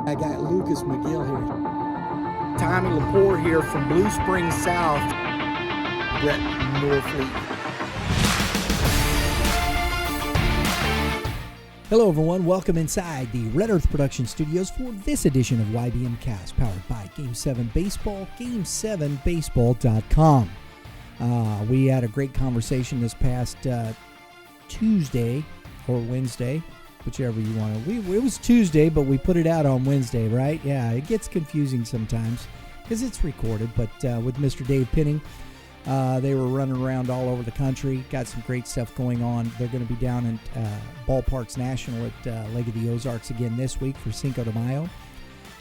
I got Lucas McGill here. Tommy Lepore here from Blue Springs South. Brett Norfleet. Hello everyone, welcome inside the Red Earth Production Studios for this edition of YBMcast, powered by Game 7 Baseball, Game7Baseball.com. We had a great conversation this past Tuesday or Wednesday, whichever you want to. It was Tuesday, but we put it out on Wednesday, right? Yeah, it gets confusing sometimes because it's recorded, but with Mr. Dave Pinning, they were running around all over the country, got some great stuff going on. They're going to be down in Ballparks National at Lake of the Ozarks again this week for Cinco de Mayo.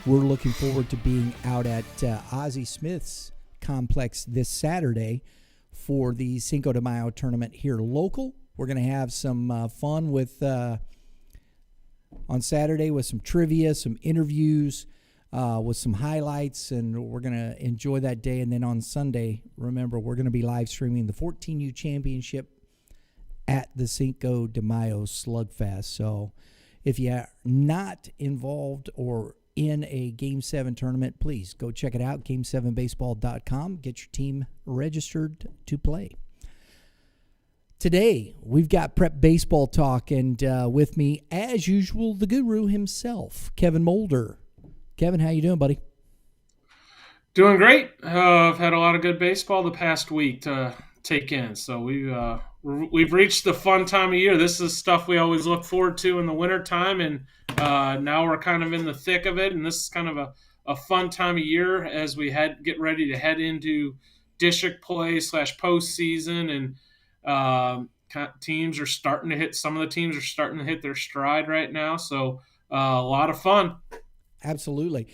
We're looking forward to being out at Ozzie Smith's complex this Saturday for the Cinco de Mayo tournament here local. We're going to have some fun with on Saturday with some trivia, some interviews, with some highlights, and we're going to enjoy that day. And then on Sunday, remember, we're going to be live streaming the 14U Championship at the Cinco de Mayo Slugfest. So if you are not involved or in a Game 7 tournament, please go check it out, Game7Baseball.com. Get your team registered to play. Today, we've got prep baseball talk, and with me, as usual, the guru himself, Kevin Mulder. Kevin, how you doing, buddy? Doing great. I've had a lot of good baseball the past week to take in. So we've reached the fun time of year. This is stuff we always look forward to in the wintertime, and now we're kind of in the thick of it, and this is kind of a fun time of year as we get ready to head into district play / postseason, and teams are starting to hit. Some of the teams are starting to hit their stride right now, so a lot of fun. Absolutely.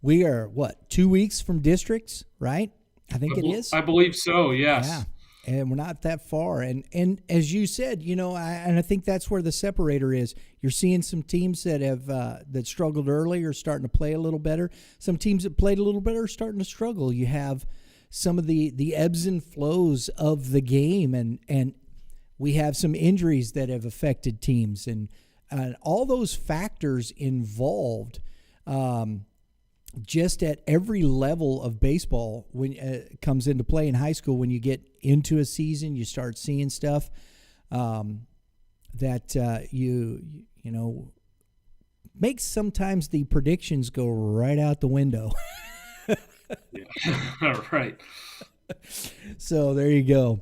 We are, 2 weeks from districts, right? I think it is. I believe so, yes. Yeah, and we're not that far. And as you said, I think that's where the separator is. You're seeing some teams that have that struggled early are starting to play a little better. Some teams that played a little better are starting to struggle. You have some of the ebbs and flows of the game, and we have some injuries that have affected teams, and all those factors involved just at every level of baseball when it comes into play in high school. When you get into a season, you start seeing stuff that you makes sometimes the predictions go right out the window. Yeah, right. So there you go.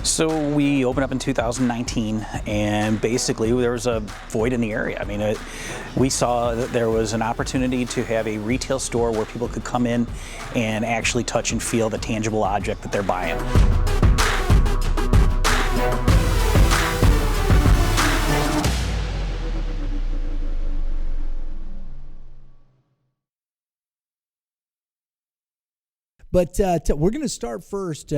So we opened up in 2019, and basically there was a void in the area. I mean, we saw that there was an opportunity to have a retail store where people could come in and actually touch and feel the tangible object that they're buying. But we're going to start first.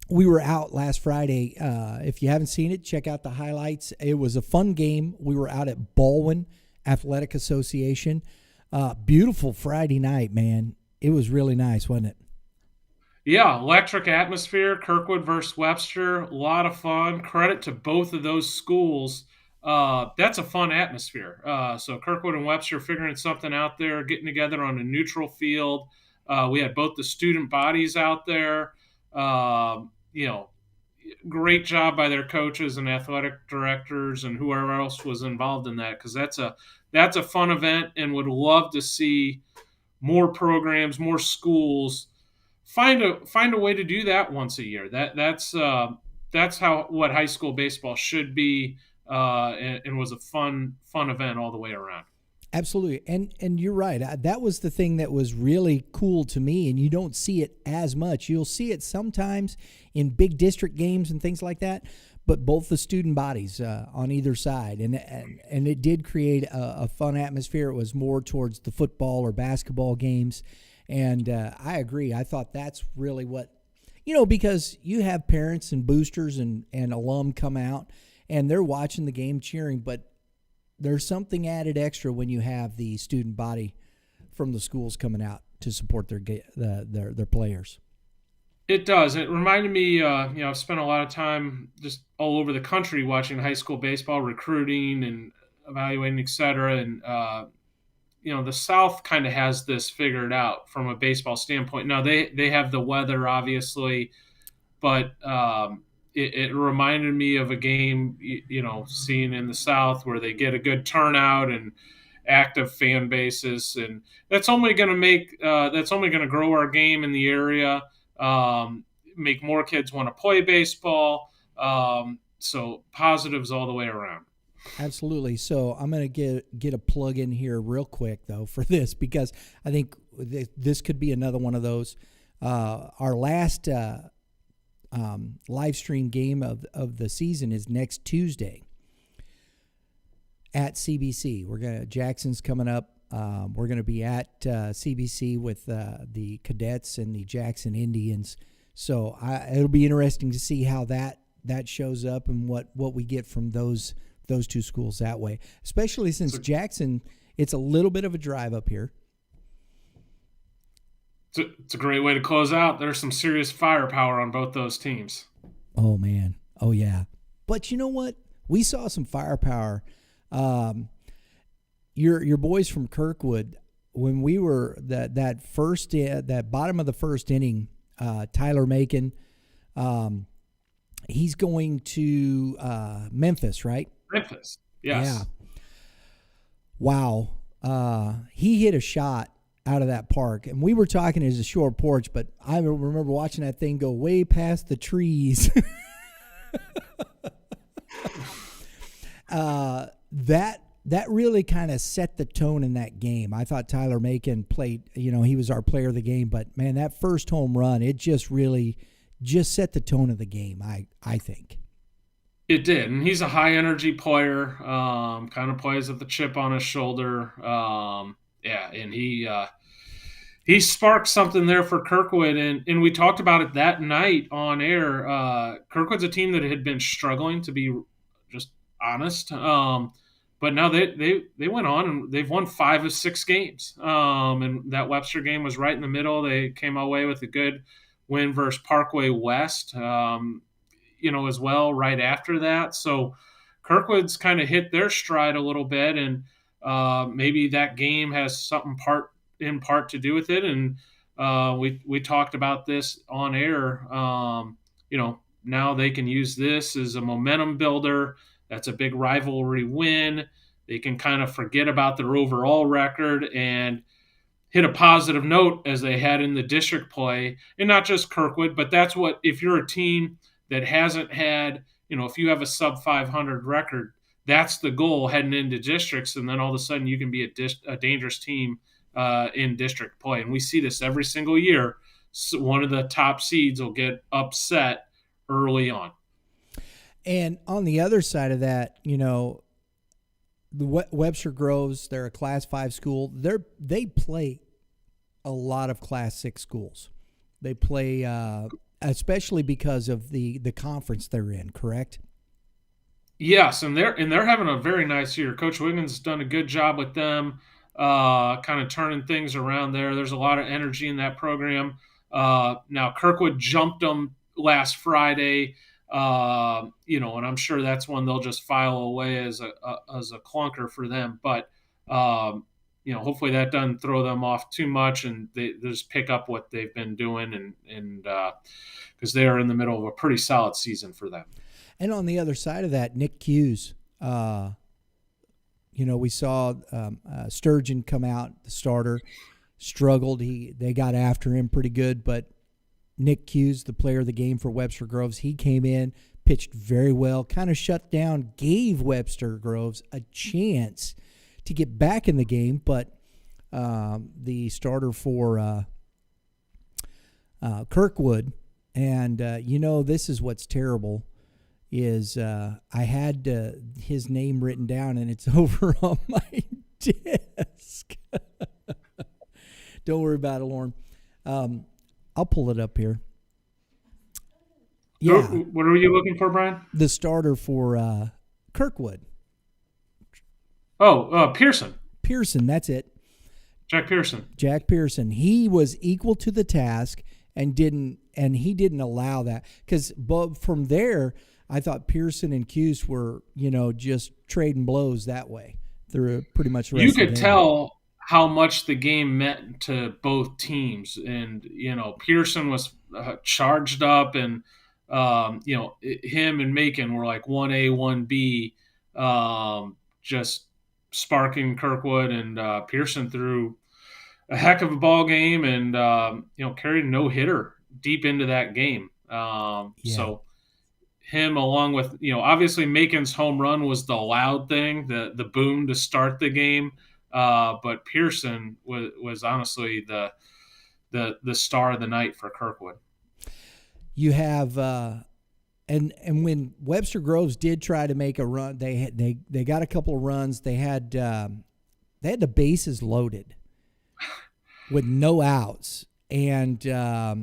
We were out last Friday. If you haven't seen it, check out the highlights. It was a fun game. We were out at Baldwin Athletic Association. Beautiful Friday night, man. It was really nice, wasn't it? Yeah, electric atmosphere, Kirkwood versus Webster, a lot of fun. Credit to both of those schools. That's a fun atmosphere. So Kirkwood and Webster figuring something out there, getting together on a neutral field. We had both the student bodies out there. Great job by their coaches and athletic directors and whoever else was involved in that, because that's a fun event, and would love to see more programs, more schools. Find a way to do that once a year. That's how what high school baseball should be, and was a fun event all the way around. Absolutely. And you're right. That was the thing that was really cool to me, and you don't see it as much. You'll see it sometimes in big district games and things like that, but both the student bodies on either side. And it did create a fun atmosphere. It was more towards the football or basketball games. And I agree. I thought that's really what, because you have parents and boosters and alum come out, and they're watching the game cheering, but there's something added extra when you have the student body from the schools coming out to support their players. It does. It reminded me, I've spent a lot of time just all over the country watching high school baseball, recruiting and evaluating, et cetera. And, the South kind of has this figured out from a baseball standpoint. Now, they have the weather, obviously, but it reminded me of a game, seen in the South where they get a good turnout and active fan bases, and that's only going to grow our game in the area, make more kids want to play baseball. So positives all the way around. Absolutely. So I'm going to get a plug in here real quick though for this, because I think this could be another one of those. Our last live stream game of the season is next Tuesday at CBC. Jackson's coming up. We're going to be at CBC with the Cadets and the Jackson Indians. So it'll be interesting to see how that shows up and what we get from those two schools that way, especially since Jackson, it's a little bit of a drive up here. It's a great way to close out. There's some serious firepower on both those teams. Oh, man. Oh, yeah. But you know what? We saw some firepower. Your boys from Kirkwood, when we were that bottom of the first inning, Tyler Macon, he's going to Memphis, right? Memphis, yes. Yeah. Wow. He hit a shot out of that park, and we were talking as a short porch, but I remember watching that thing go way past the trees. That really kind of set the tone in that game. I thought Tyler Macon played, he was our player of the game, but man, that first home run, it just really set the tone of the game, I think. It did, and he's a high energy player, kind of plays with the chip on his shoulder. And he sparked something there for Kirkwood, and we talked about it that night on air. Kirkwood's a team that had been struggling, to be just honest, but now they went on and they've won 5 of 6 games, and that Webster game was right in the middle. They came away with a good win versus Parkway West, as well right after that. So Kirkwood's kind of hit their stride a little bit, and maybe that game has something in part to do with it. And we talked about this on air. Now they can use this as a momentum builder. That's a big rivalry win. They can kind of forget about their overall record and hit a positive note as they had in the district play. And not just Kirkwood, but that's what, if you're a team that hasn't had, if you have a sub 500 record, that's the goal heading into districts, and then all of a sudden you can be a dangerous team in district play. And we see this every single year. So one of the top seeds will get upset early on. And on the other side of that, the Webster Groves, they're a Class 5 school. They play a lot of Class 6 schools. They play, especially because of the conference they're in, correct? Yes, and they're having a very nice year. Coach Wiggins has done a good job with them, kind of turning things around there. There's a lot of energy in that program. Now Kirkwood jumped them last Friday, and I'm sure that's one they'll just file away as a clunker for them. But hopefully that doesn't throw them off too much, and they just pick up what they've been doing, and because they are in the middle of a pretty solid season for them. And on the other side of that, Nick Hughes, we saw Sturgeon come out, the starter. struggled. They got after him pretty good, but Nick Hughes, the player of the game for Webster Groves, he came in, pitched very well, kind of shut down, gave Webster Groves a chance to get back in the game, but the starter for Kirkwood, and this is what's terrible, is I had his name written down, and it's over on my desk. Don't worry about it, Lauren. I'll pull it up here. Yeah. What are you looking for, Brian? The starter for Kirkwood. Pearson. Pearson, that's it. Jack Pearson. He was equal to the task and he didn't allow that. Because from there, I thought Pearson and Cuse were, just trading blows that way through pretty much the rest You of the could game. tell how much the game meant to both teams. And, Pearson was charged up, and, him and Macon were like 1A, 1B, just sparking Kirkwood, and Pearson threw a heck of a ball game and, carried a no-hitter deep into that game. So him, along with, obviously Macon's home run was the loud thing, the boom to start the game. But Pearson was honestly the star of the night for Kirkwood. You have and when Webster Groves did try to make a run, they got a couple of runs. They had the bases loaded with no outs, and I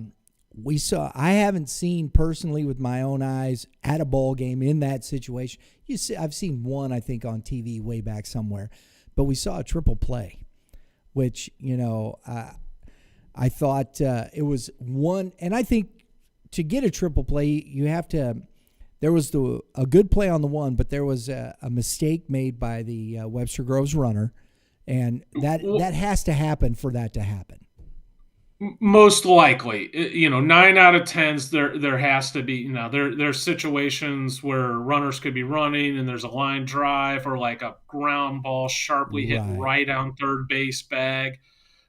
haven't seen personally with my own eyes at a ball game in that situation. I've seen one, I think, on TV way back somewhere. But we saw a triple play, which, I thought it was one. And I think to get a triple play, you have to – there was a good play on the one, but there was a mistake made by the Webster Groves runner, and that has to happen for that to happen. Most likely, 9 out of 10s, there has to be, there's situations where runners could be running and there's a line drive or like a ground ball sharply hit right on third base bag.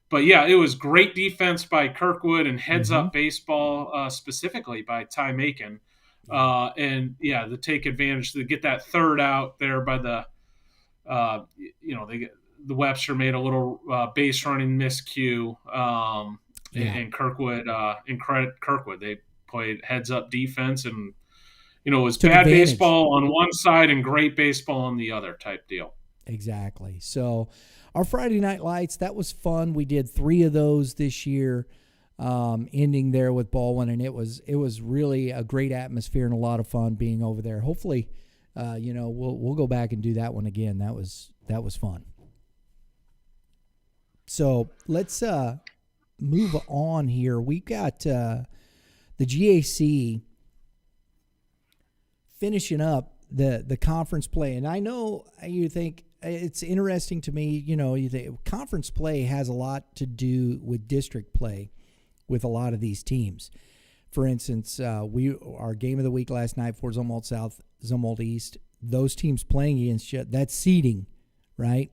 But yeah, it was great defense by Kirkwood and heads up baseball, specifically by Ty Macon. To take advantage to get that third out there by the Webster made a little base running miscue. And Kirkwood, Kirkwood, they played heads up defense, and it was took bad advantage. Baseball on one side and great baseball on the other type deal. Exactly. So our Friday Night Lights, that was fun. We did 3 of those this year, ending there with Baldwin, and it was really a great atmosphere and a lot of fun being over there. Hopefully, we'll go back and do that one again. That was fun. So let's move on here. We got the GAC finishing up the conference play, and I know you think it's interesting to me. You think conference play has a lot to do with district play with a lot of these teams. For instance, our game of the week last night for Zumwalt South, Zumwalt East, those teams playing against you, that's seeding, right?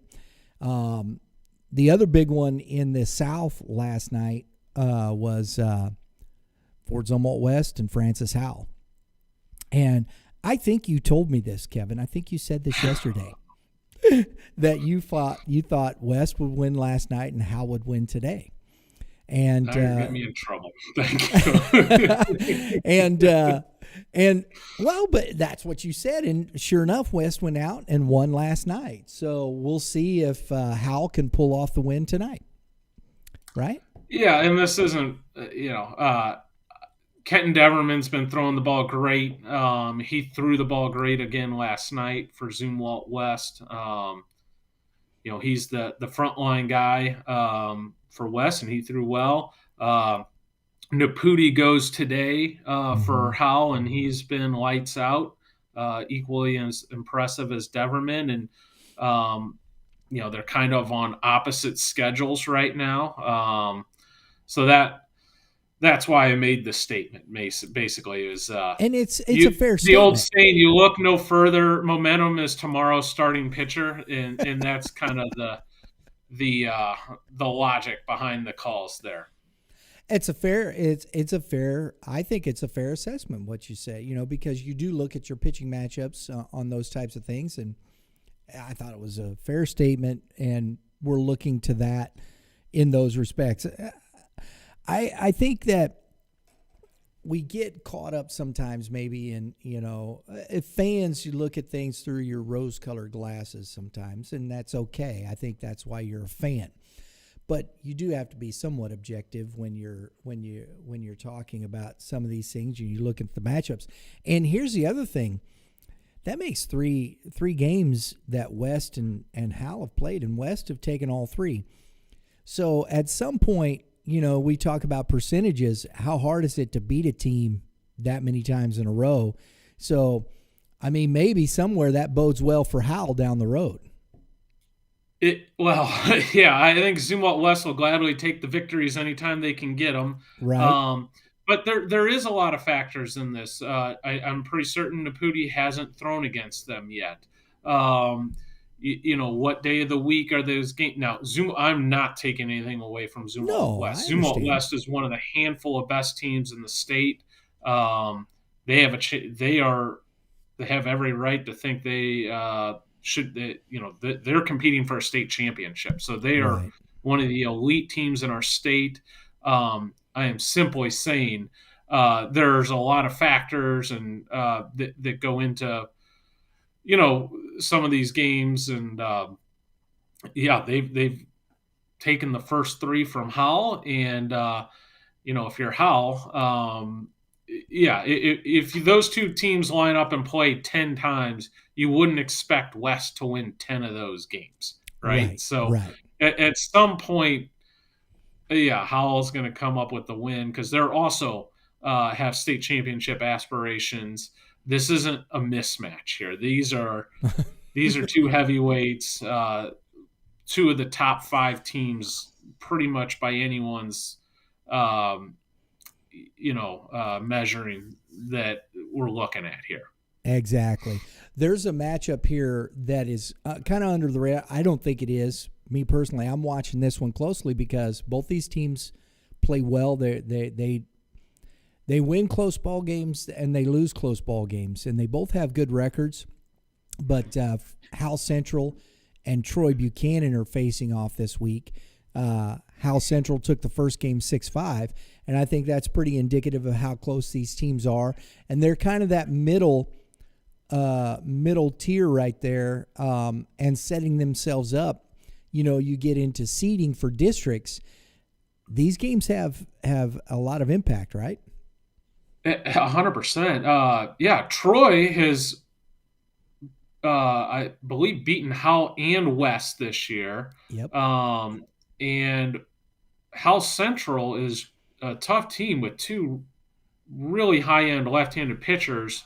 The other big one in the South last night was Fort Zumwalt West and Francis Howell. And I think you told me this, Kevin. I think you said this yesterday, that you thought West would win last night and Howell would win today. And now you're getting me in trouble. Thank you. and but that's what you said, and sure enough, West went out and won last night. So we'll see if Howell can pull off the win tonight, right? Yeah, and this isn't, Kenton Deverman's been throwing the ball great. He threw the ball great again last night for Zumwalt West. He's the frontline guy for West, and he threw well. Naputi goes today for Howell, and he's been lights out, equally as impressive as Deverman. And, they're kind of on opposite schedules right now. So that's why I made the statement, basically. Is and it's a fair statement. The old saying, you look no further, momentum is tomorrow's starting pitcher, and that's kind of the logic behind the calls there. It's a fair I think it's a fair assessment what you say, because you do look at your pitching matchups on those types of things, and I thought it was a fair statement, and we're looking to that in those respects. I think that we get caught up sometimes maybe in, if fans, you look at things through your rose-colored glasses sometimes, and that's okay. I think that's why you're a fan. But you do have to be somewhat objective when you're talking about some of these things. You look at the matchups. And here's the other thing. That makes three games that West and Hal have played, and West have taken all three. So at some point, we talk about percentages. How hard is it to beat a team that many times in a row? So, maybe somewhere that bodes well for Hal down the road. Yeah, I think Zumwalt West will gladly take the victories anytime they can get them. Right. But there is a lot of factors in this. I'm pretty certain Naputi hasn't thrown against them yet. What day of the week are those games? Now, I'm not taking anything away from Zumwalt West. Zumwalt West is one of the handful of best teams in the state. They have every right to think they they're competing for a state championship. So they are one of the elite teams in our state. I am simply saying there's a lot of factors and that go into, some of these games. And they've taken the first three from Howell. And, if you're Howell, if those two teams line up and play 10 times, you wouldn't expect West to win 10 of those games, right? At some point, Howell's going to come up with the win because they're also have state championship aspirations. This isn't a mismatch here. These are two heavyweights, two of the top 5 teams pretty much by anyone's measuring that we're looking at here. Exactly. There's a matchup here that is kind of under the radar. I don't think it is. Me personally, I'm watching this one closely because both these teams play well. They win close ball games and they lose close ball games, and they both have good records. But Hal Central and Troy Buchanan are facing off this week. Hal Central took the first game 6-5, and I think that's pretty indicative of how close these teams are. And they're kind of that middle tier right there, and setting themselves up. You get into seeding for districts. These games have a lot of impact, right? 100%. Troy has, I believe, beaten Howell and West this year. Yep. And Howell Central is a tough team with two really high-end left-handed pitchers.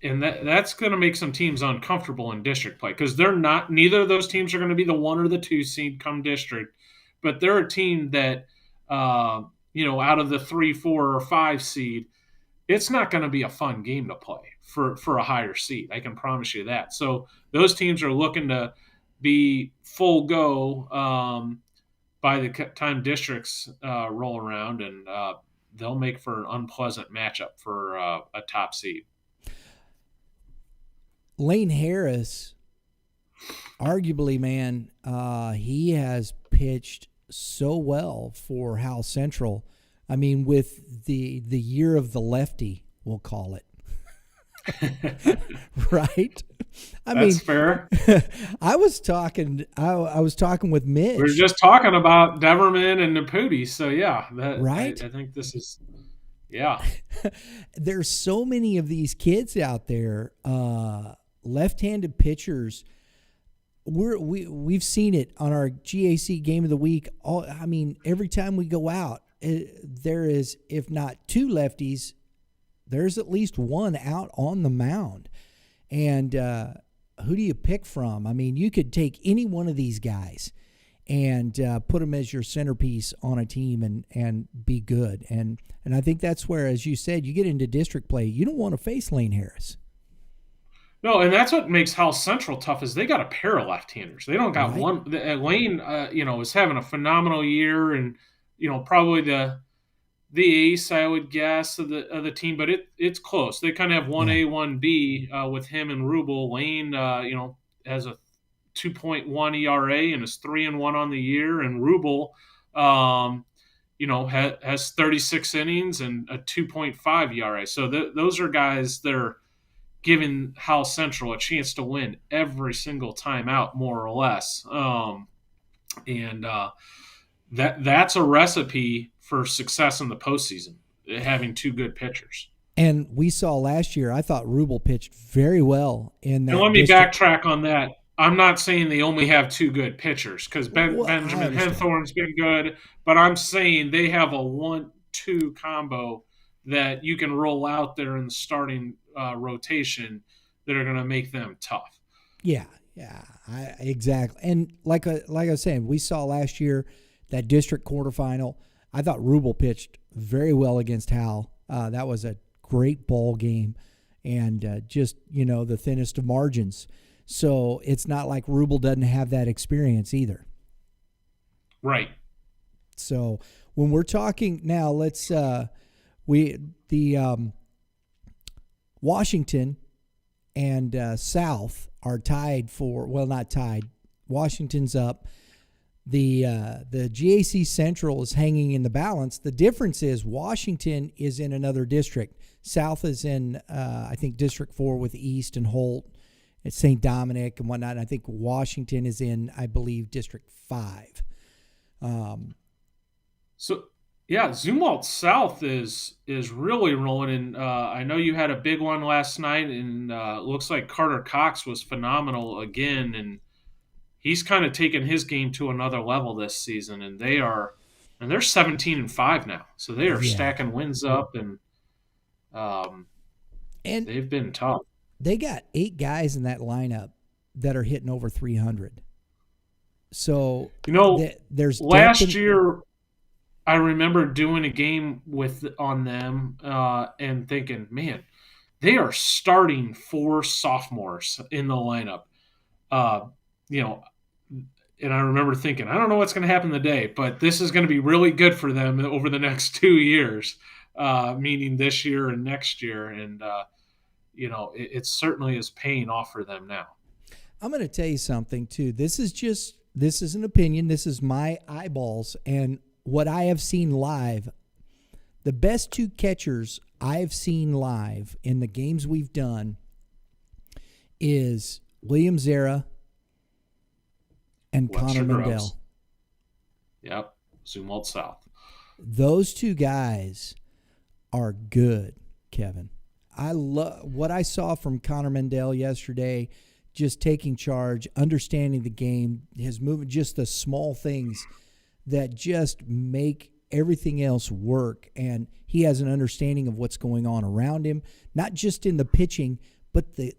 And that's going to make some teams uncomfortable in district play because neither of those teams are going to be the 1 or the 2 seed come district, but they're a team that, out of the 3, 4, or 5 seed, it's not going to be a fun game to play for a higher seed. I can promise you that. So those teams are looking to be full go by the time districts roll around, and they'll make for an unpleasant matchup for a top seed. Lane Harris, arguably, man, he has pitched so well for Hal Central. With the year of the lefty, we'll call it. Right? That's fair. I was talking with Mitch. We were just talking about Deverman and Naputi, so right. I think this is. Yeah. There's so many of these kids out there, left-handed pitchers. We've seen it on our GAC game of the week. Every time we go out, there is, if not 2 lefties, there's at least 1 out on the mound. And who do you pick from? You could take any one of these guys and put them as your centerpiece on a team and be good. And I think that's where, as you said, you get into district play. You don't want to face Lane Harris. No, and that's what makes Howell Central tough is they got a pair of left-handers. They don't got Right. one. Lane, is having a phenomenal year, and probably the ace, I would guess, of the team, but it's close. They kind of have one Yeah. A, one B with him and Rubel. Lane, has a 2.1 ERA and is 3-1 on the year, and Rubel, has 36 innings and a 2.5 ERA. So those are guys that are giving Hal Central a chance to win every single time out, more or less. And that's a recipe for success in the postseason, having two good pitchers. And we saw last year, I thought Rubel pitched very well in And let that me district. backtrack on that. I'm not saying they only have two good pitchers because Well, I Benjamin understand. Henthorn's been good, but I'm saying they have a 1-2 combo that you can roll out there in the starting rotation that are going to make them tough. Yeah, yeah, exactly. And like I was saying, we saw last year that district quarterfinal. I thought Rubel pitched very well against Hal. That was a great ball game, and just the thinnest of margins. So it's not like Rubel doesn't have that experience either. Right. So when we're talking now, let's we the Washington and South are tied for, well, not tied. Washington's up. The GAC Central is hanging in the balance. The difference is Washington is in another district. South is in I think District 4 with East and Holt. It's St. Dominic and whatnot. And I think Washington is in, I believe, District 5. So yeah, Zumwalt South is really rolling. And I know you had a big one last night, and looks like Carter Cox was phenomenal again, and he's kind of taken his game to another level this season. And they're 17-5 now, so they are Yeah. stacking wins up, and And they've been tough. they got 8 guys in that lineup that are hitting over 300. So there's Last year I remember doing a game on them and thinking, man, they are starting 4 sophomores in the lineup. Uh, you know, and I remember thinking, I don't know what's going to happen today, but this is going to be really good for them over the next 2 years, meaning this year and next year. And, it certainly is paying off for them now. I'm going to tell you something too. This is an opinion. This is my eyeballs and what I have seen live. The best 2 catchers I've seen live in the games we've done is William Zera and Webster Connor Groves. Mendel. Yep, Zumwalt South. Those 2 guys are good, Kevin. I love what I saw from Connor Mendel yesterday, just taking charge, understanding the game, his movement, just the small things that just make everything else work. And he has an understanding of what's going on around him, not just in the pitching, but the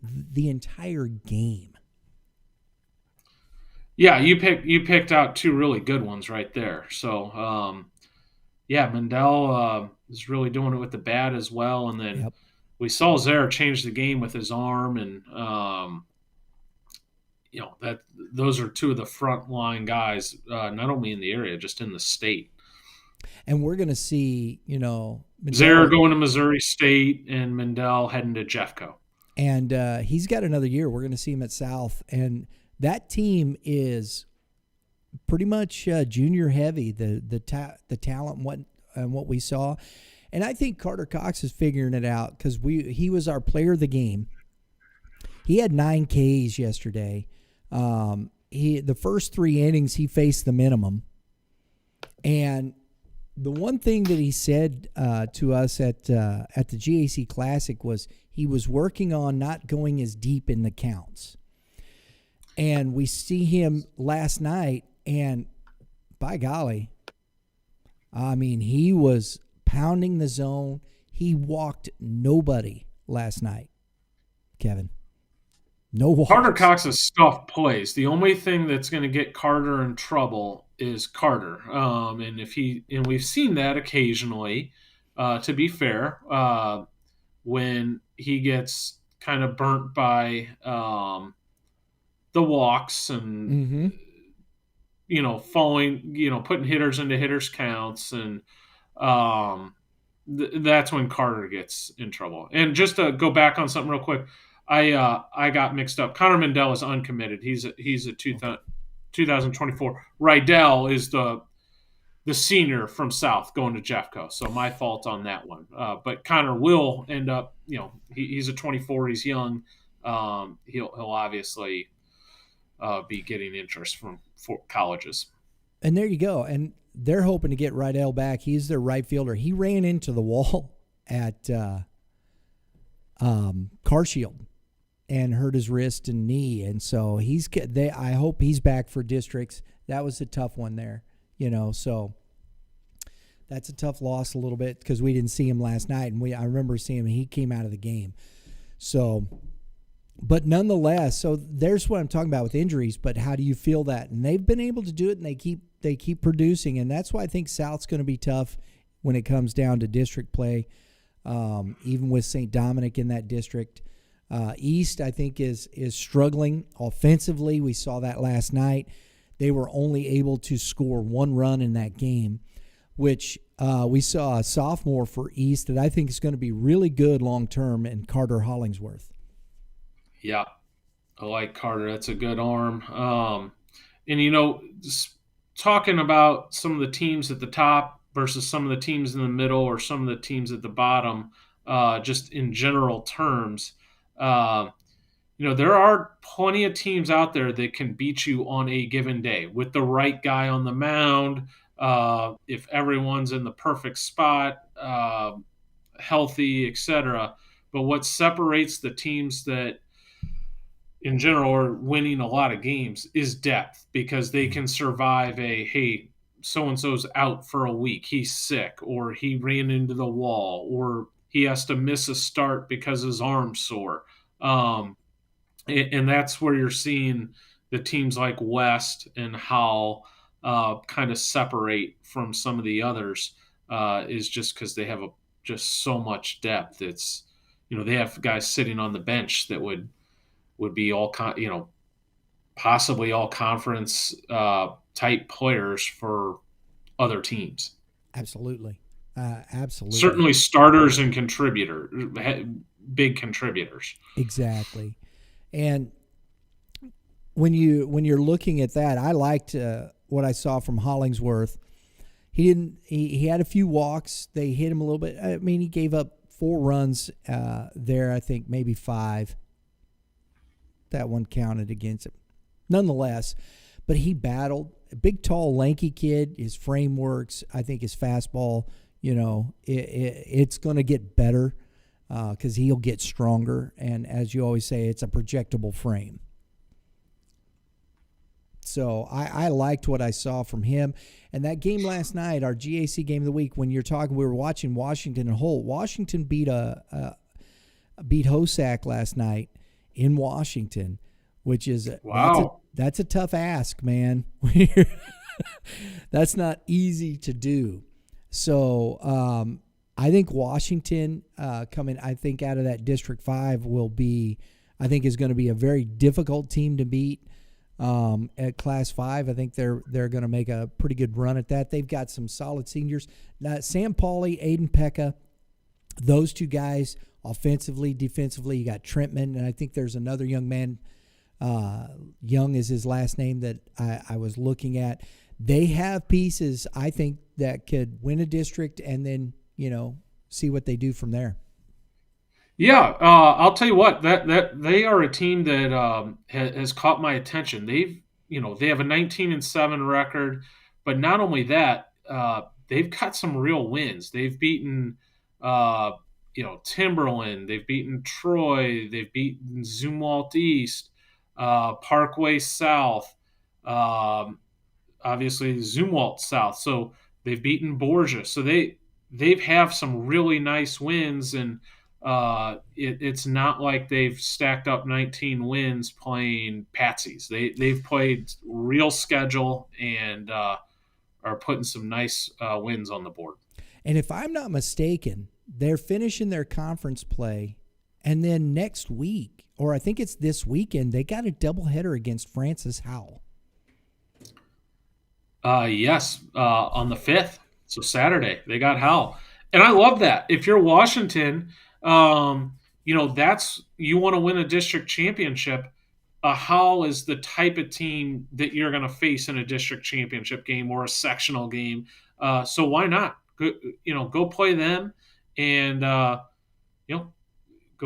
entire game. Yeah, you picked out 2 really good ones right there. So, Mendel is really doing it with the bat as well. And then we saw Zara change the game with his arm, and that those are 2 of the front line guys, not only in the area, just in the state. And we're going to see, Zara going to Missouri State and Mendel heading to Jeffco. And he's got another year. We're going to see him at South. And that team is pretty much junior heavy, the talent and what we saw. And I think Carter Cox is figuring it out because he was our player of the game. He had 9 Ks yesterday. The first 3 innings he faced the minimum. And the one thing that he said to us at the GAC Classic was he was working on not going as deep in the counts. And we see him last night, and by golly, I mean, he was pounding the zone. He walked nobody last night, Kevin. No walks. Carter Cox's stuff plays. The only thing that's going to get Carter in trouble is Carter. And we've seen that occasionally, to be fair, when he gets kind of burnt by the walks and Mm-hmm. following, putting hitters into hitters counts, and um, that's when Carter gets in trouble. And just to go back on something real quick, I got mixed up. Connor Mandel is uncommitted. He's a 2024. Rydell is the senior from South going to Jeffco. So my fault on that one. But Connor will end up, he's a 24. He's young. He'll obviously be getting interest from colleges. And there you go. And they're hoping to get Rydell back. He's their right fielder. He ran into the wall at Carshield and hurt his wrist and knee. And so I hope he's back for districts. That was a tough one there, so that's a tough loss a little bit because we didn't see him last night. And I remember seeing him. He came out of the game. So, but nonetheless, so there's what I'm talking about with injuries, but how do you feel that? And they've been able to do it, and they keep producing, and that's why I think South's going to be tough when it comes down to district play, even with St. Dominic in that district. East, I think, is struggling offensively. We saw that last night. They were only able to score one run in that game, which we saw a sophomore for East that I think is going to be really good long-term in Carter Hollingsworth. Yeah, I like Carter. That's a good arm. And, just talking about some of the teams at the top versus some of the teams in the middle or some of the teams at the bottom, just in general terms, there are plenty of teams out there that can beat you on a given day with the right guy on the mound. If everyone's in the perfect spot, healthy, etc. But what separates the teams that in general are winning a lot of games is depth, because they can survive hey, so-and-so's out for a week, he's sick, or he ran into the wall, or he has to miss a start because his arm's sore. And that's where you're seeing the teams like West and Howell kind of separate from some of the others, is just because they have just so much depth. It's, they have guys sitting on the bench that would be all possibly all conference type players for other teams. Absolutely. Absolutely. Certainly starters and big contributors. Exactly. And when you're looking at that, I liked what I saw from Hollingsworth. He had a few walks. They hit him a little bit. I mean, he gave up 4 runs there, I think maybe 5. That one counted against him. Nonetheless, but he battled. A big, tall, lanky kid. His frame works. I think his fastball, it's going to get better because he'll get stronger. And as you always say, it's a projectable frame. So I liked what I saw from him. And that game last night, our GAC game of the week, when we were watching Washington and Holt. Washington beat Hosack last night in Washington, which is wow. That's a tough ask, man. That's not easy to do. So I think Washington coming, I think out of that District 5 is going to be a very difficult team to beat at Class 5. I think they're going to make a pretty good run at that. They've got some solid seniors. Now, Sam Pauley, Aiden Pekka, those two guys, offensively, defensively. You got Trentman, and I think there's another young man, Young is his last name, that I was looking at. They have pieces, I think, that could win a district and then, see what they do from there. Yeah, I'll tell you what, that they are a team that has caught my attention. They have a 19-7 record, but not only that, they've got some real wins. They've beaten Timberland, they've beaten Troy, they've beaten Zumwalt East, Parkway South, obviously Zumwalt South. So they've beaten Borgia. So they've have some really nice wins, and it's not like they've stacked up 19 wins playing patsies. They've played real schedule and are putting some nice wins on the board. And if I'm not mistaken, they're finishing their conference play And then next week, or I think it's this weekend, they got a doubleheader against Francis Howell. Yes, on the 5th, so Saturday, they got Howell. And I love that. If you're Washington, that's you want to win a district championship. Howell is the type of team that you're going to face in a district championship game or a sectional game. So why not? Go play them and, go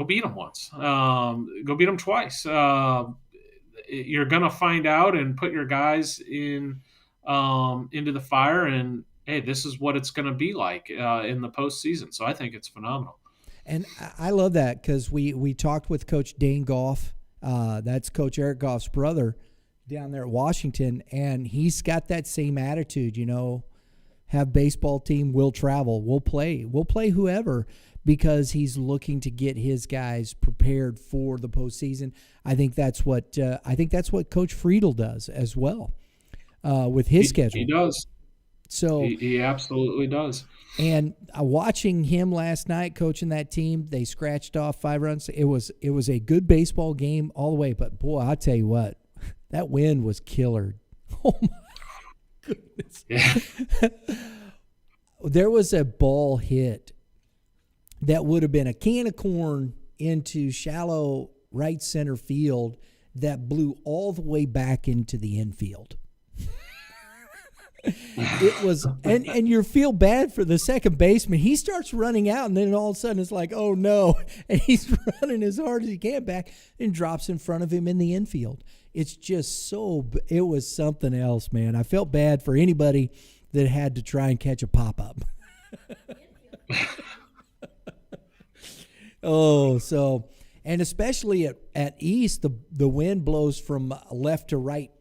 beat them once. Go beat them twice. You're going to find out and put your guys into the fire, and hey, this is what it's going to be like in the postseason. So I think it's phenomenal. And I love that because we talked with Coach Dane Goff. That's Coach Eric Goff's brother down there at Washington, and he's got that same attitude. Have baseball team, we'll travel, we'll play whoever, because he's looking to get his guys prepared for the postseason. I think that's what Coach Friedel does as well with his schedule. He does. So he absolutely does. And watching him last night coaching that team, they scratched off 5 runs. It was a good baseball game all the way. But boy, I'll tell you what, that wind was killer. Oh my goodness! Yeah. There was a ball hit that would have been a can of corn into shallow right center field that blew all the way back into the infield. It was, and you feel bad for the second baseman. He starts running out, and then all of a sudden it's like, oh no, and he's running as hard as he can back and drops in front of him in the infield. It's just it was something else, man. I felt bad for anybody that had to try and catch a pop-up. And especially at East, the wind blows from left to right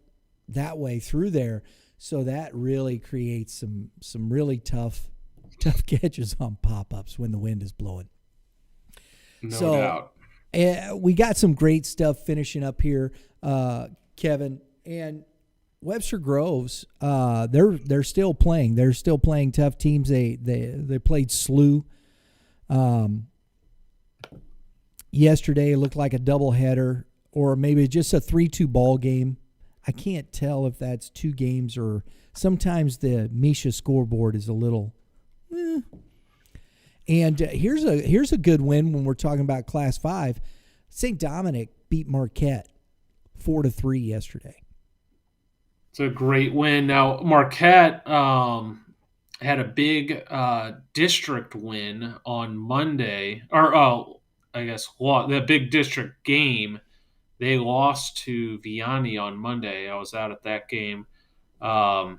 that way through there. So that really creates some really tough catches on pop-ups when the wind is blowing. No doubt. We got some great stuff finishing up here, Kevin. And Webster Groves, they're still playing. They're still playing tough teams. They played SLU. Yesterday it looked like a doubleheader, or maybe just a 3-2 ball game. I can't tell if that's 2 games, or sometimes the Misha scoreboard is a little. And here's a good win when we're talking about Class 5. St. Dominic beat Marquette 4-3 yesterday. It's a great win. Now Marquette had a big district win on Monday, or the big district game. They lost to Vianney on Monday. I was out at that game. So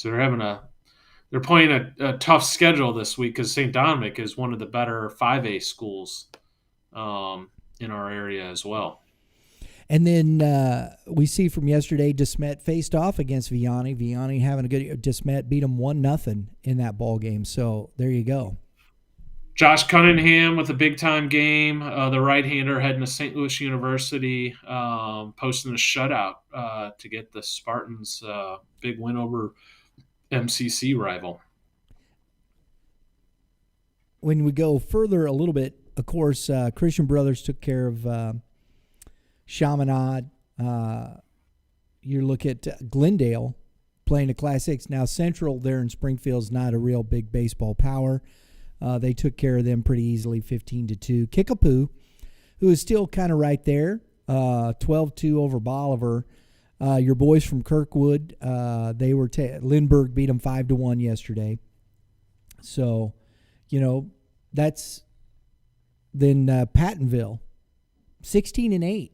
they're playing a tough schedule this week because St. Dominic is one of the better 5A schools in our area as well. And then we see from yesterday, DeSmet faced off against Vianney. Vianney having a good year. DeSmet beat them 1-0 in that ball game. So there you go. Josh Cunningham with a big-time game. The right-hander heading to St. Louis University, posting a shutout to get the Spartans big win over MCC rival. When we go further a little bit, of course, Christian Brothers took care of Chaminade. You look at Glendale playing a Class 6. Now, Central there in Springfield's not a real big baseball power. They took care of them pretty easily, 15-2. Kickapoo, who is still kind of right there, 12-2 over Bolivar. Your boys from Kirkwood, they were Lindbergh beat them 5-1 yesterday. So, that's then Pattonville, 16-8.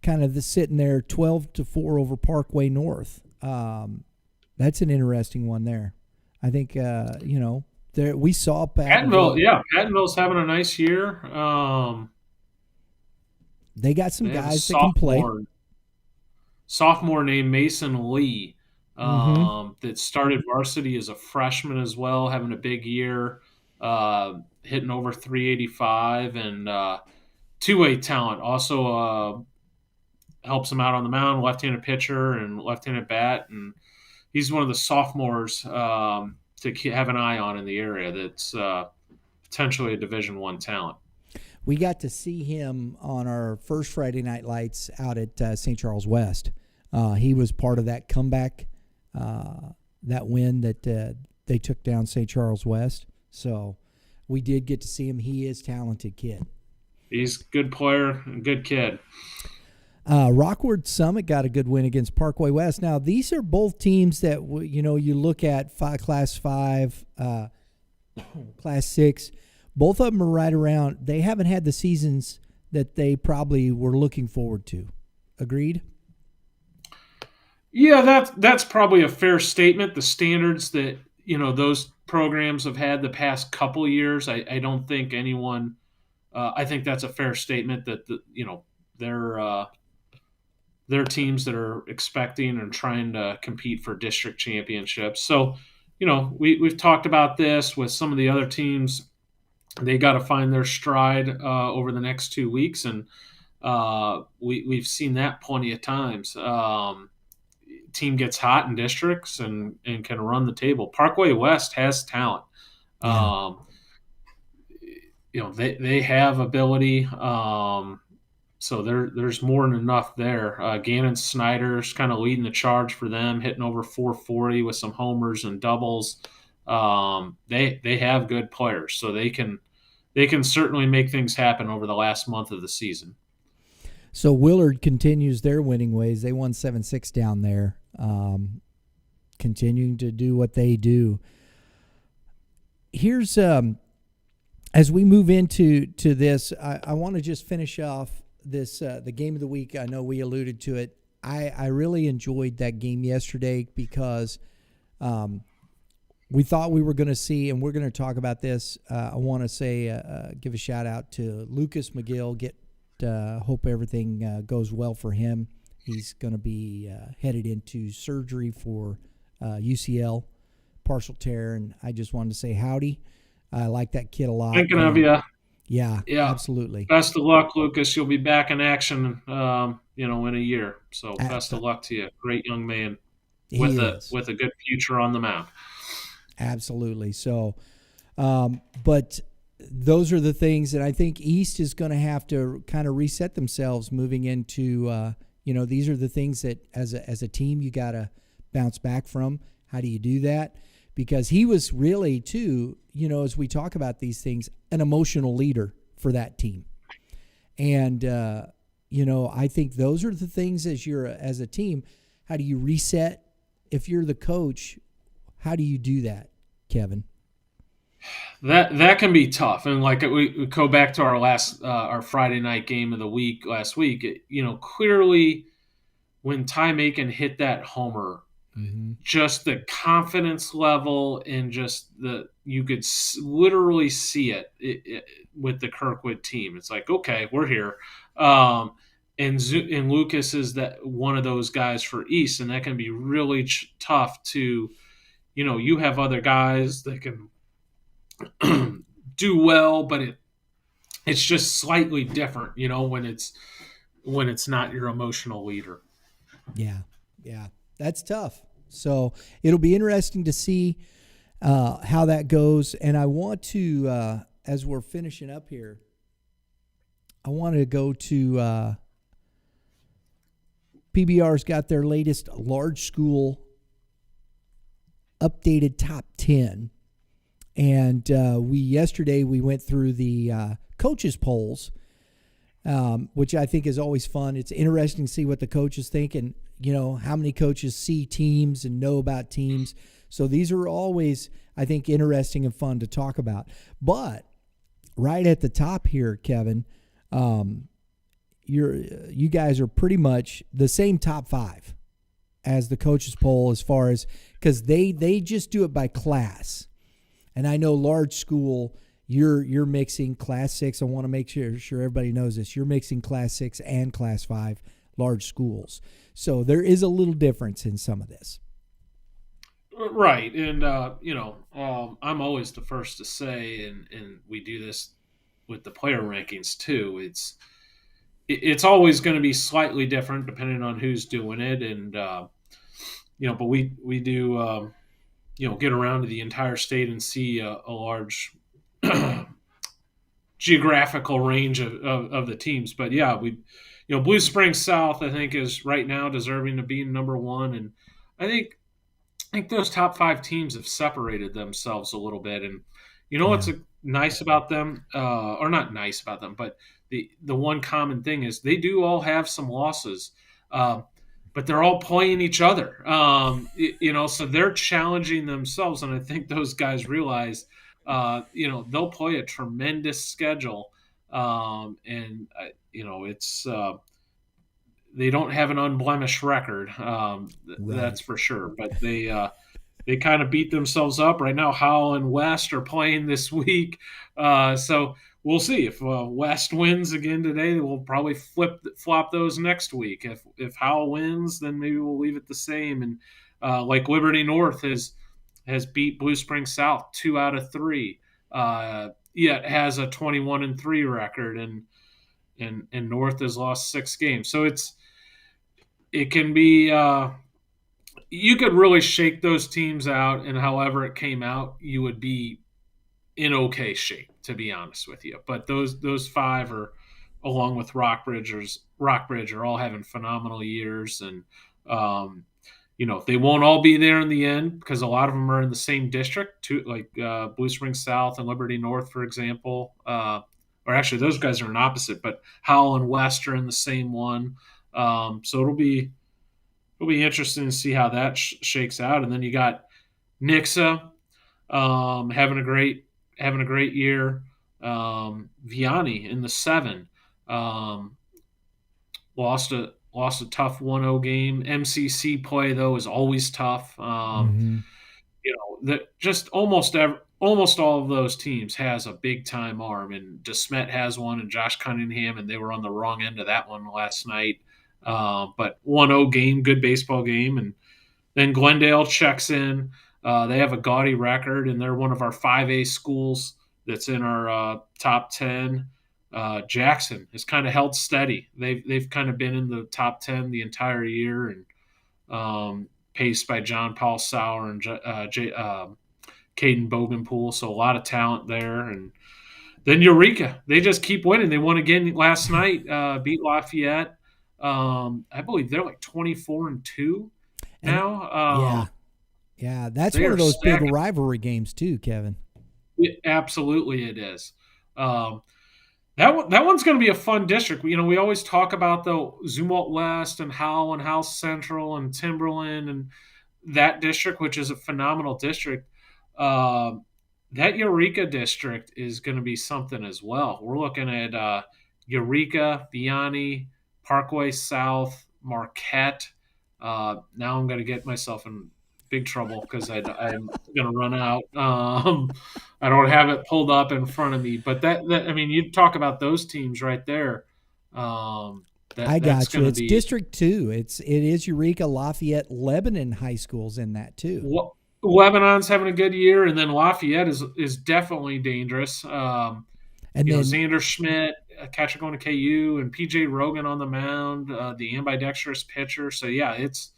Kind of sitting there, 12-4 over Parkway North. That's an interesting one there. I think, there we saw Pattonville. Yeah, Pattonville's having a nice year. They got some guys that can play. Sophomore named Mason Lee that started varsity as a freshman as well, having a big year, hitting over 385, and two-way talent. Also helps him out on the mound, left-handed pitcher and left-handed bat, and he's one of the sophomores to have an eye on in the area that's potentially a Division I talent. we got to see him on our first Friday Night Lights out at St. Charles West. He was part of that comeback, that win that they took down St. Charles West. So we did get to see him. He is a talented kid. He's a good player, a good kid. Rockwood Summit got a good win against Parkway West. Now, these are both teams that, you look at Class 5, Class 6. Both of them are right around. They haven't had the seasons that they probably were looking forward to. Agreed? Yeah, that's probably a fair statement. The standards that, those programs have had the past couple of years, I don't think anyone I think that's a fair statement that, they're teams that are expecting and trying to compete for district championships. So, we've talked about this with some of the other teams. They got to find their stride over the next 2 weeks, and we've seen that plenty of times. Team gets hot in districts and can run the table. Parkway West has talent. Yeah. They have ability. So there's more than enough there. Gannon Snyder's kind of leading the charge for them, hitting over 440 with some homers and doubles. They have good players, so they can certainly make things happen over the last month of the season. So Willard continues their winning ways. They won 7-6 down there, continuing to do what they do. Here's as we move into this, I want to just finish off this the game of the week. I know we alluded to it. I really enjoyed that game yesterday because we thought we were going to see, and we're going to talk about this. I want to say give a shout out to Lucas McGill. Hope everything goes well for him. He's going to be headed into surgery for UCL partial tear, and I just wanted to say howdy. I like that kid a lot. Thinking of you. Yeah, absolutely. Best of luck, Lucas. You'll be back in action, in a year. So best of luck to you. Great young man with a good future on the mound. Absolutely. So, but those are the things that I think East is going to have to kind of reset themselves moving into. These are the things that as a team you got to bounce back from. How do you do that? Because he was really, too, as we talk about these things, an emotional leader for that team. And, I think those are the things as a team. How do you reset? If you're the coach, how do you do that, Kevin? That can be tough. And like we go back to our Friday night game of the week last week, clearly when Ty Macon hit that homer, just the confidence level and just you could literally see it with the Kirkwood team. It's like, okay, we're here. And Lucas is that one of those guys for East, and that can be really tough to, you have other guys that can do well, but it's just slightly different, when it's not your emotional leader. Yeah, that's tough. So it'll be interesting to see how that goes. And I want to, as we're finishing up here, I want to go to PBR's got their latest large school updated top 10. And yesterday we went through the coaches polls, which I think is always fun. It's interesting to see what the coaches think and, how many coaches see teams and know about teams. So these are always, I think, interesting and fun to talk about. But right at the top here, Kevin, you guys are pretty much the same top 5 as the coaches poll as far as, because they just do it by class. And I know large school, you're mixing Class 6. I want to make sure everybody knows this. You're mixing Class 6 and Class 5 large schools. So there is a little difference in some of this. Right. And, I'm always the first to say, and we do this with the player rankings too, it's always going to be slightly different depending on who's doing it. And, but we do, get around to the entire state and see a large geographical range of the teams. But yeah, Blue Springs South, I think, is right now deserving of being number one, and I think those top five teams have separated themselves a little bit. And what's Yeah. nice about them, or not nice about them, but the one common thing is they do all have some losses, but they're all playing each other. So they're challenging themselves, and I think those guys realize, they'll play a tremendous schedule, and it's. They don't have an unblemished record, Right. that's for sure. But they kind of beat themselves up right now. Howell and West are playing this week, so we'll see if West wins again today. We'll probably flop those next week. If Howell wins, then maybe we'll leave it the same. And like Liberty North has beat Blue Springs South 2 out of 3. Yet has a 21-3 record, and North has lost 6 games. So it can be you could really shake those teams out, and however it came out, you would be in okay shape, to be honest with you. But those 5 are, along with Rockbridge are all having phenomenal years, and they won't all be there in the end because a lot of them are in the same district, too, like Blue Springs South and Liberty North, for example. Or actually, those guys are in opposite, but Howell and West are in the same one. So it'll be interesting to see how that shakes out. And then you got Nixa having a great year. Vianney in the 7 lost a tough 1-0 game. MCC play though is always tough. Mm-hmm. That just almost all of those teams has a big time arm, and DeSmet has one, and Josh Cunningham, and they were on the wrong end of that one last night. But 1-0 game, good baseball game, and then Glendale checks in. They have a gaudy record, and they're one of our 5A schools that's in our top 10. Jackson has kind of held steady. They've kind of been in the top 10 the entire year, and paced by John Paul Sauer and Caden Bogenpool. So a lot of talent there. And then Eureka, they just keep winning. They won again last night, beat Lafayette. I believe they're like 24-2 And now. yeah, that's They one are of those big stacking. rivalry games too, Kevin. Absolutely, it is. That one's going to be a fun district. We always talk about the Zumwalt West and Howell Central and Timberland and that district, which is a phenomenal district. That Eureka district is going to be something as well. We're looking at Eureka, Vianney, Parkway South, Marquette. Now I'm going to get myself in big trouble because I'm going to run out. I don't have it pulled up in front of me, but you talk about those teams right there. I That's got you. going to It's be District 2. It is Eureka, Lafayette, Lebanon high schools in that too. Lebanon's having a good year, and then Lafayette is definitely dangerous. And then Xander Schmidt, catcher going to KU, and PJ Rogan on the mound, the ambidextrous pitcher. So yeah, it's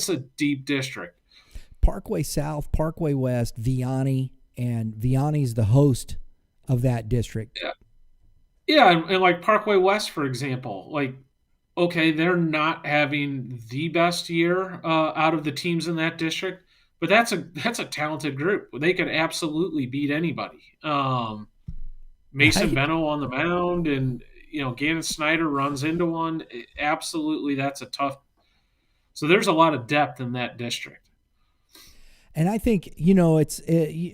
a deep district. Parkway South, Parkway West, Vianney, and Vianney's the host of that district. Yeah, and like Parkway West, for example, okay, they're not having the best year out of the teams in that district, but that's a talented group. They could absolutely beat anybody. Mason Right? Benno on the mound, and Gannon Snyder runs into one. Absolutely, that's a tough. So there's a lot of depth in that district. And I think it's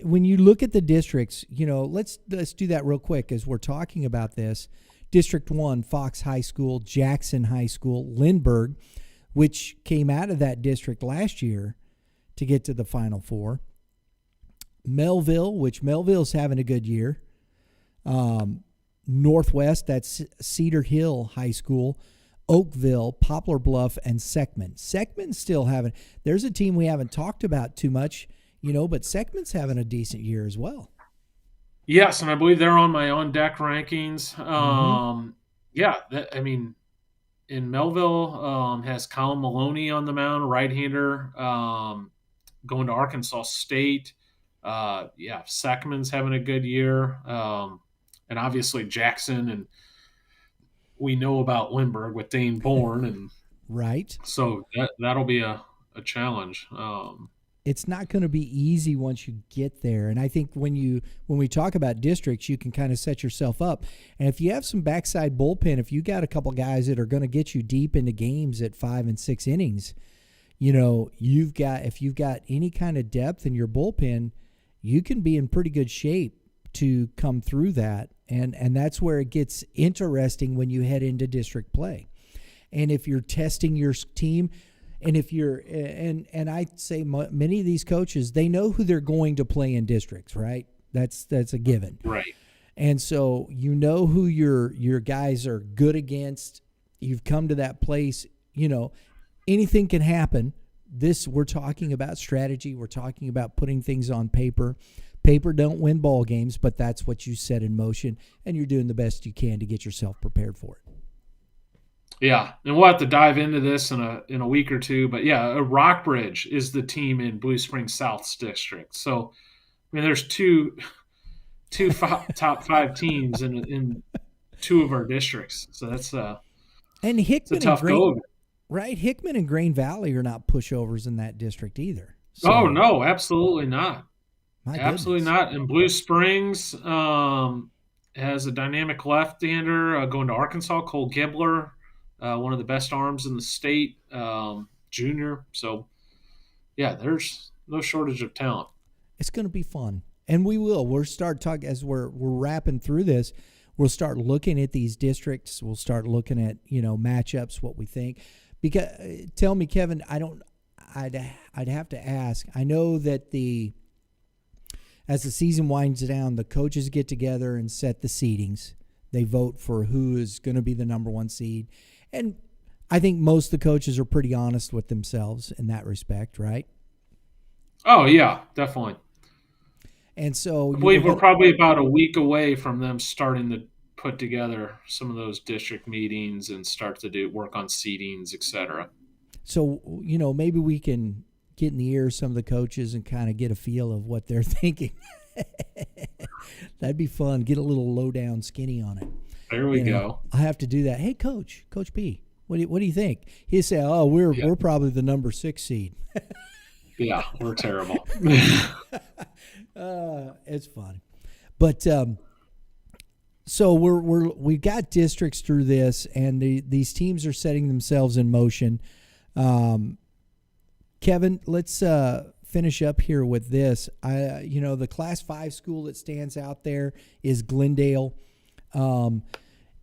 when you look at the districts. Let's do that real quick as we're talking about this. District 1, Fox High School, Jackson High School, Lindbergh, which came out of that district last year to get to the Final Four. Melville, which Melville's having a good year. Northwest, that's Cedar Hill High School. Oakville, Poplar Bluff, and Seckman. Seckman's still having. There's a team we haven't talked about too much, but Seckman's having a decent year as well. Yes, and I believe they're on my on deck rankings. Yeah, in Melville has Colin Maloney on the mound, right-hander, going to Arkansas State. Seckman's having a good year. and obviously Jackson, and we know about Lindbergh with Dane Bourne, and right. so that'll be a challenge. It's not going to be easy once you get there. And I think when we talk about districts, you can kind of set yourself up. And if you have some backside bullpen, if you got a couple guys that are going to get you deep into games at 5 and 6 innings, if you've got any kind of depth in your bullpen, you can be in pretty good shape to come through that. And that's where it gets interesting when you head into district play. And if you're testing your team, and if you're and I'd say many of these coaches, they know who they're going to play in districts, right? That's a given. Right. And so you know who your guys are good against. You've come to that place, anything can happen. We're talking about strategy. We're talking about putting things on paper. Paper don't win ball games, but that's what you set in motion, and you're doing the best you can to get yourself prepared for it. Yeah, and we'll have to dive into this in a week or two. But yeah, Rockbridge is the team in Blue Springs South District. So, I mean, there's two top 5 teams in 2 of our districts. So that's and Hickman it's a tough go. Right, Hickman and Grain Valley are not pushovers in that district either. So, oh no, absolutely not. Absolutely goodness. not. And Blue Springs has a dynamic left-hander going to Arkansas, Cole Gibbler. One of the best arms in the state, junior. So, yeah, there's no shortage of talent. It's going to be fun, and we will. We'll start talking as we're wrapping through this. We'll start looking at these districts. We'll start looking at matchups, what we think. Because tell me, Kevin, I'd have to ask. I know that as the season winds down, the coaches get together and set the seedings. They vote for who is going to be the number 1 seed. And I think most of the coaches are pretty honest with themselves in that respect, right? Oh, yeah, definitely. And so I believe we're probably about a week away from them starting to put together some of those district meetings and start to work on seedings, et cetera. So, maybe we can get in the ear of some of the coaches and kind of get a feel of what they're thinking. That'd be fun. Get a little lowdown skinny on it. There we go. I have to do that. Hey, Coach P, what do you think? He'd say, "Oh, we're probably the number 6 seed." Yeah, we're terrible. It's fun, but so we got districts through this, and these teams are setting themselves in motion. Kevin, let's finish up here with this. The Class 5 school that stands out there is Glendale.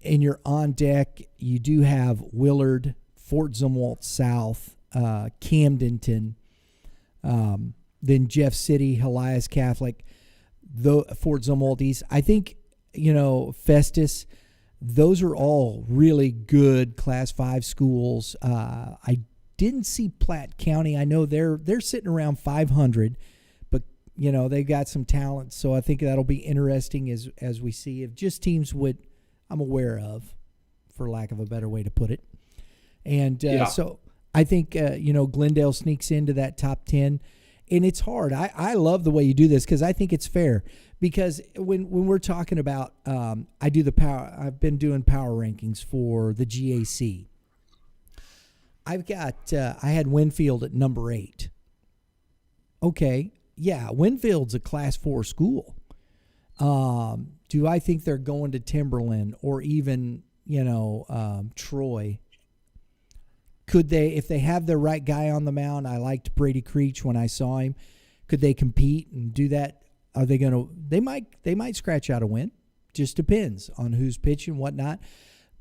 And you're on deck. You do have Willard, Fort Zumwalt South, Camdenton, then Jeff City, Elias Catholic, Fort Zumwalt East. I think, Festus, those are all really good Class 5 schools. I didn't see Platte County. I know they're sitting around 500, but, they've got some talent. So I think that'll be interesting as we see if just teams I'm aware of, for lack of a better way to put it. And so I think, Glendale sneaks into that top 10. And it's hard. I love the way you do this because I think it's fair. Because when we're talking about, I've been doing power rankings for the GAC. I had Winfield at number 8. Okay, yeah, Winfield's a Class 4 school. Do I think they're going to Timberland or even, Troy? Could they, if they have the right guy on the mound? I liked Brady Creech when I saw him. Could they compete and do that? Are they going to? They might scratch out a win. Just depends on who's pitching, whatnot.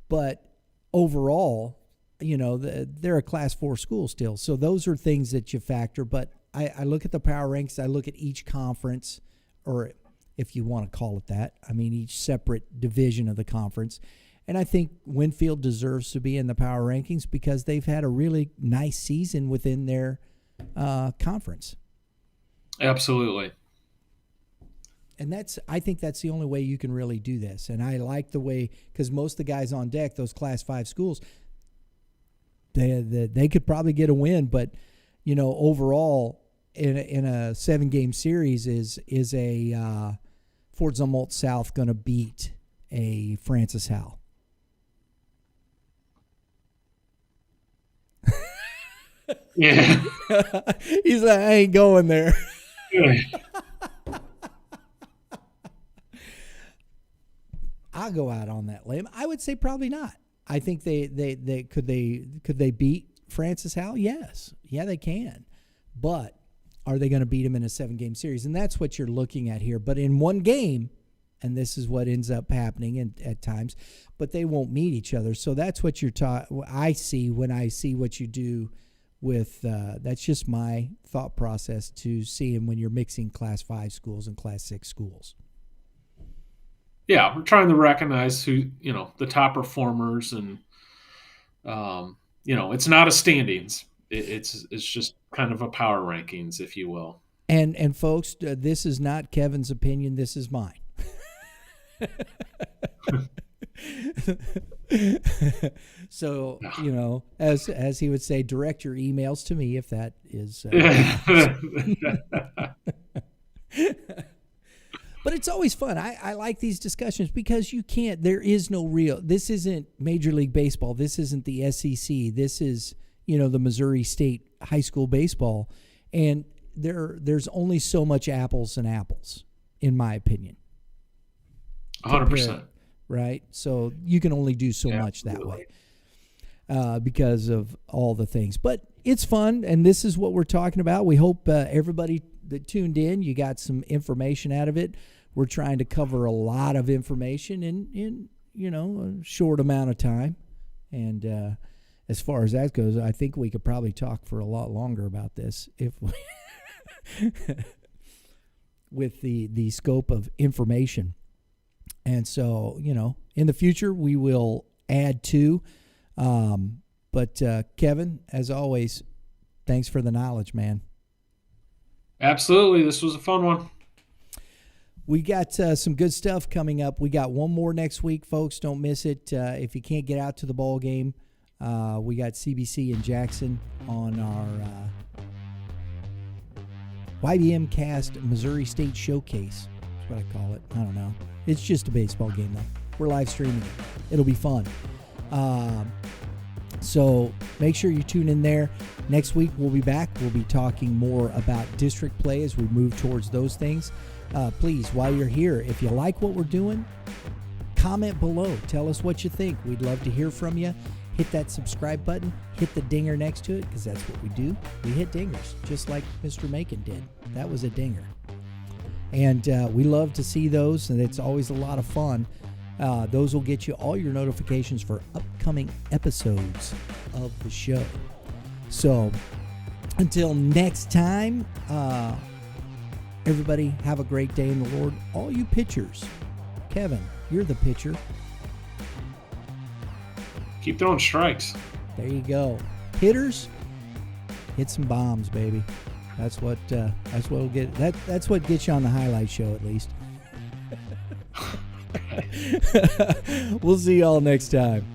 But overall, they're a Class 4 school still. So those are things that you factor. But I look at the power ranks. I look at each conference, or if you want to call it that. I mean, each separate division of the conference. And I think Winfield deserves to be in the power rankings because they've had a really nice season within their conference. Absolutely. And I think that's the only way you can really do this. And I like the way, because most of the guys on deck, those Class 5 schools, they could probably get a win. But, overall, in a 7-game series, is a Fort Zumwalt South going to beat a Francis Howell? Yeah. He's like, I ain't going there. I'll go out on that limb. I would say probably not. I think they could beat Francis Howell? Yes. Yeah, they can. But are they going to beat him in a 7-game series? And that's what you're looking at here. But in one game, and this is what ends up happening at times, but they won't meet each other. So that's what I see when I see what you do with that's just my thought process to seeing when you're mixing Class 5 schools and Class 6 schools. Yeah, we're trying to recognize who, the top performers, and it's not a standings. It's just kind of a power rankings, if you will. And folks, this is not Kevin's opinion. This is mine. So, as he would say, direct your emails to me if that is. But it's always fun. I like these discussions because there is no real, this isn't Major League Baseball. This isn't the SEC. This is, the Missouri State high school baseball. And there's only so much apples and apples, in my opinion. 100%. Right? So you can only do so much that way because of all the things. But it's fun, and this is what we're talking about. We hope everybody that tuned in, you got some information out of it. We're trying to cover a lot of information in a short amount of time. And as far as that goes, I think we could probably talk for a lot longer about this if we with the scope of information. And so, in the future, we will add to. But Kevin, as always, thanks for the knowledge, man. Absolutely. This was a fun one. We got some good stuff coming up. We got one more next week, folks. Don't miss it. If you can't get out to the ball game, we got CBC in Jackson on our YBMcast Missouri State Showcase. That's what I call it. I don't know. It's just a baseball game, though. We're live streaming it. It'll be fun. So make sure you tune in there. Next week, we'll be back. We'll be talking more about district play as we move towards those things. Please, while you're here, if you like what we're doing, comment below. Tell us what you think. We'd love to hear from you. Hit that subscribe button. Hit the dinger next to it, because that's what we do. We hit dingers, just like Mr. Macon did. That was a dinger. And we love to see those, and it's always a lot of fun. Those will get you all your notifications for upcoming episodes of the show. So until next time, everybody have a great day in the Lord. All you pitchers, Kevin, you're the pitcher. Keep throwing strikes. There you go. Hitters, hit some bombs, baby. That's what'll get that's what gets you on the highlight show, at least. We'll see y'all next time.